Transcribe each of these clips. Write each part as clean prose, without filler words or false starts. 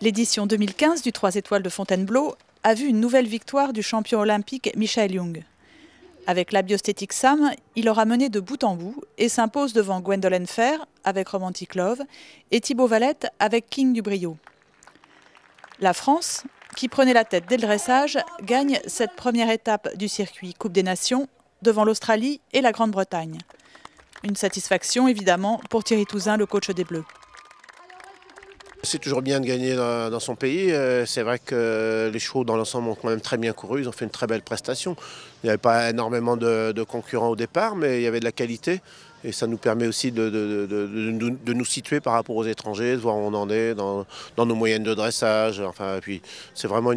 L'édition 2015 du 3 étoiles de Fontainebleau a vu une nouvelle victoire du champion olympique Michael Young. Avec la biostétique Sam, il aura mené de bout en bout et s'impose devant Gwendolen Fer avec Romantic Love et Thibaut Valette avec King du Brio. La France, qui prenait la tête dès le dressage, gagne cette première étape du circuit Coupe des Nations devant l'Australie et la Grande-Bretagne. Une satisfaction évidemment pour Thierry Touzin, le coach des Bleus. C'est toujours bien de gagner dans son pays. C'est vrai que les chevaux dans l'ensemble ont quand même très bien couru, ils ont fait une très belle prestation. Il n'y avait pas énormément de concurrents au départ, mais il y avait de la qualité. Et ça nous permet aussi de nous situer par rapport aux étrangers, de voir où on en est dans nos moyennes de dressage. Enfin, et puis c'est vraiment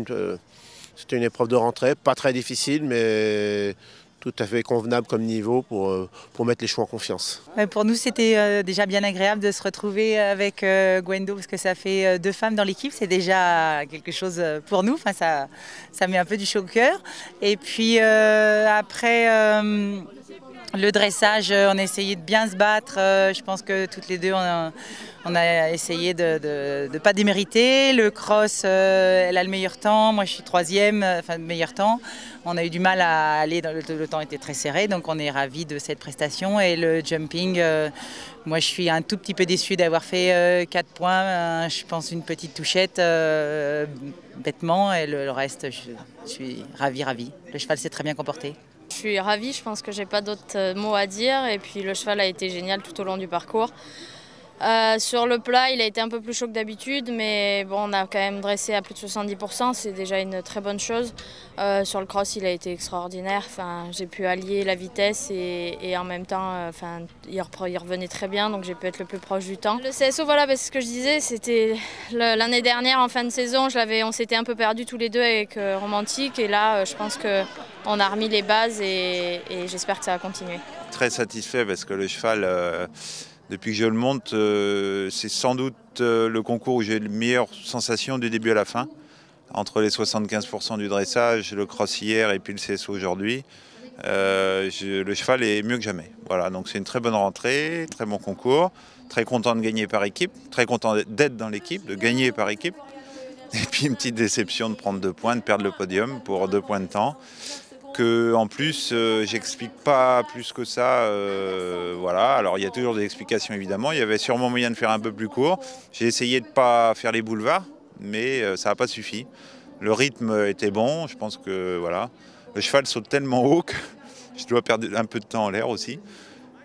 c'était une épreuve de rentrée, pas très difficile, mais tout à fait convenable comme niveau pour mettre les chevaux en confiance. Pour nous, c'était déjà bien agréable de se retrouver avec Gwendo, parce que ça fait 2 femmes dans l'équipe, c'est déjà quelque chose pour nous, enfin, ça met un peu du chaud au cœur. Et puis après le dressage, on a essayé de bien se battre, je pense que toutes les deux on a essayé de ne pas démériter. Le cross, elle a le meilleur temps, moi je suis 3e, enfin le meilleur temps. On a eu du mal à aller, le temps était très serré, donc on est ravis de cette prestation. Et le jumping, moi je suis un tout petit peu déçue d'avoir fait 4 points, je pense une petite touchette bêtement, et le reste, je suis ravie. Le cheval s'est très bien comporté. Je suis ravie, je pense que j'ai pas d'autres mots à dire, et puis le cheval a été génial tout au long du parcours. Sur le plat, il a été un peu plus chaud que d'habitude, mais bon, on a quand même dressé à plus de 70%, c'est déjà une très bonne chose. Sur le cross, il a été extraordinaire. Enfin, j'ai pu allier la vitesse et en même temps, il revenait très bien, donc j'ai pu être le plus proche du temps. Le CSO, voilà, c'est ce que je disais, c'était l'année dernière en fin de saison, on s'était un peu perdus tous les deux avec Romantic, et là, je pense qu'on a remis les bases et j'espère que ça va continuer. Très satisfait parce que le cheval. Depuis que je le monte, c'est sans doute le concours où j'ai les meilleures sensations du début à la fin. Entre les 75% du dressage, le cross hier et puis le CSO aujourd'hui, le cheval est mieux que jamais. Voilà, donc c'est une très bonne rentrée, très bon concours, très content de gagner par équipe, très content d'être dans l'équipe, de gagner par équipe. Et puis une petite déception de prendre 2 points, de perdre le podium pour 2 points de temps. Que en plus, j'explique pas plus que ça. Voilà. Alors il y a toujours des explications évidemment. Il y avait sûrement moyen de faire un peu plus court. J'ai essayé de pas faire les boulevards, mais ça n'a pas suffi. Le rythme était bon. Je pense que voilà. Le cheval saute tellement haut que je dois perdre un peu de temps en l'air aussi.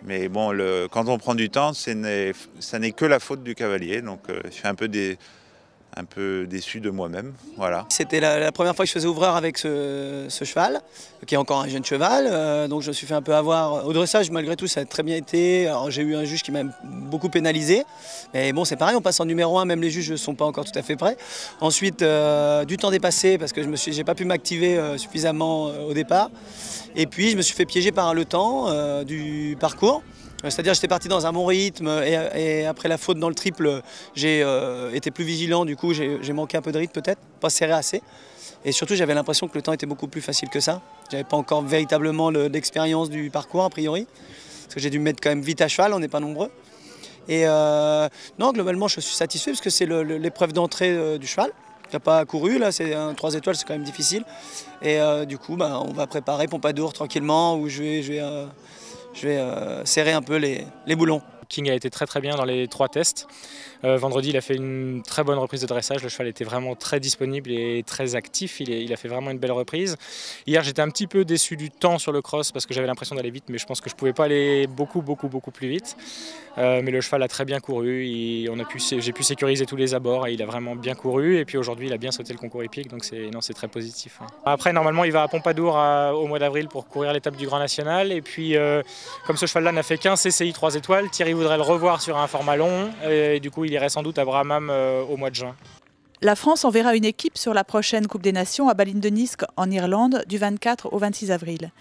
Mais bon, quand on prend du temps, ça n'est que la faute du cavalier. Donc je suis un peu déçu de moi-même, voilà. C'était la première fois que je faisais ouvreur avec ce cheval, qui est encore un jeune cheval, donc je me suis fait un peu avoir. Au dressage, malgré tout, ça a très bien été. Alors j'ai eu un juge qui m'a beaucoup pénalisé, mais bon, c'est pareil, on passe en numéro 1, même les juges ne sont pas encore tout à fait prêts. Ensuite, du temps dépassé, parce que j'ai pas pu m'activer suffisamment au départ. Et puis, je me suis fait piéger par le temps du parcours. C'est-à-dire j'étais parti dans un bon rythme et après la faute dans le triple, j'ai été plus vigilant, du coup j'ai manqué un peu de rythme peut-être, pas serré assez. Et surtout j'avais l'impression que le temps était beaucoup plus facile que ça. J'avais pas encore véritablement l'expérience du parcours a priori, parce que j'ai dû me mettre quand même vite à cheval, on n'est pas nombreux. Et non, globalement je suis satisfait parce que c'est l'épreuve d'entrée du cheval. Il n'a pas couru, là c'est un 3 étoiles, c'est quand même difficile. Et du coup on va préparer Pompadour tranquillement, où je vais serrer un peu les boulons. King a été très bien dans les 3 tests. Vendredi, il a fait une très bonne reprise de dressage. Le cheval était vraiment très disponible et très actif. Il a fait vraiment une belle reprise. Hier, j'étais un petit peu déçu du temps sur le cross parce que j'avais l'impression d'aller vite, mais je pense que je ne pouvais pas aller beaucoup plus vite. Mais le cheval a très bien couru. J'ai pu sécuriser tous les abords et il a vraiment bien couru. Et puis aujourd'hui, il a bien sauté le concours hippique, donc c'est très positif. Après, normalement, il va à Pompadour au mois d'avril pour courir l'étape du Grand National. Et puis, comme ce cheval-là n'a fait qu'un CCI 3 étoiles, Thierry voudrait le revoir sur un format long. Et du coup, il irait sans doute à Brahmam au mois de juin. La France enverra une équipe sur la prochaine Coupe des Nations à Ballindenisk en Irlande du 24 au 26 avril.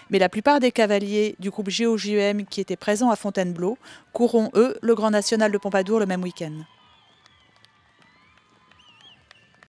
Mais la plupart des cavaliers du groupe GOJEM qui étaient présents à Fontainebleau courront, eux, le Grand National de Pompadour le même week-end.